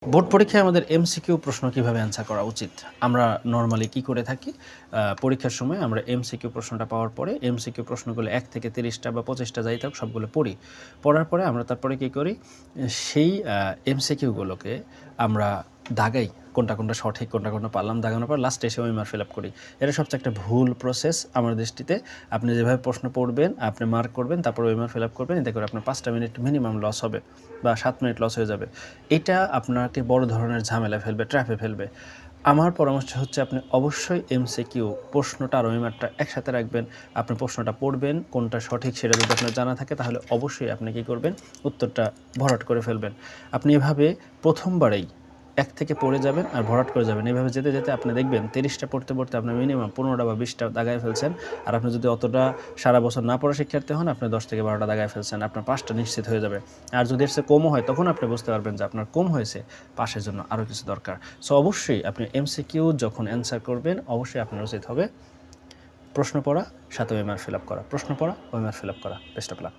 Board পরীক্ষায় আমাদের MCQ প্রশ্ন কিভাবে অ্যান্সার করা উচিত? আমরা নরমালি কি করে থাকি? পরীক্ষার সময় আমরা এমসিকিউ প্রশ্নটা পাওয়ার পরে এমসিকিউ প্রশ্নগুলো ১ থেকে ৩০ টা বা ২৫ টা যাই থাকুক সবগুলো পড়ি। পড়ার পরে আমরা তারপরে কি করি? সেই এমসিকিউ গুলোকে আমরা দাগাই। কোনটা সঠিক, কোনটা পারলাম দাগানোর পর লাস্টে এসে ওএমআর ফিল আপ করি। এটা সবচেয়ে একটা ভুল প্রসেস আমার দৃষ্টিতে। আপনি যেভাবে প্রশ্ন পড়বেন, আপনি মার্ক করবেন, তারপর ওএমআর ফিল আপ করবেন। এতে করে আপনার ৫ টা মিনিট মিনিমাম লস হবে বা ৭ মিনিট লস হয়ে যাবে। এটা আপনাকে বড় ধরনের ঝামেলায় ফেলবে, ট্র্যাপে ফেলবে। আমার পরামর্শ হচ্ছে আপনি অবশ্যই এমসিকিউ প্রশ্নটা আর ওএমআরটা একসাথে রাখবেন। আপনি প্রশ্নটা পড়বেন, কোনটা সঠিক সেটা যদি আপনার জানা থাকে তাহলে অবশ্যই আপনি কী করবেন? উত্তরটা ভরাট করে ফেলবেন। আপনি এভাবে ১ম বারেই ১ থেকে পড়ে যাবেন আর ভরাট করে যাবেন। এভাবে যেতে, যেতে আপনি দেখবেন ৩০ টা পড়তে আপনি মিনিমাম ১৫ টা বা ২০ টা দাগায় ফেলছেন। আর আপনি যদি অতটা সারা বছর না পড়া শিক্ষার্থী হন, আপনি ১০ থেকে ১২ টা দাগায় ফেলছেন। আপনার ৫ টা নিশ্চিত হয়ে যাবে। আর যদি এর চেয়ে কমও হয় তখন আপনি বুঝতে পারবেন যে আপনার কম হয়েছে, পাসের জন্য আরও কিছু দরকার। সো অবশ্যই আপনি এমসিকিউ যখন অ্যান্সার করবেন, অবশ্যই আপনার উচিত হবে প্রশ্ন পড়া, সাথে ওএমআর ফিল আপ করা। প্রশ্ন পড়া, ওএমআর ফিল আপ করা। Best of luck.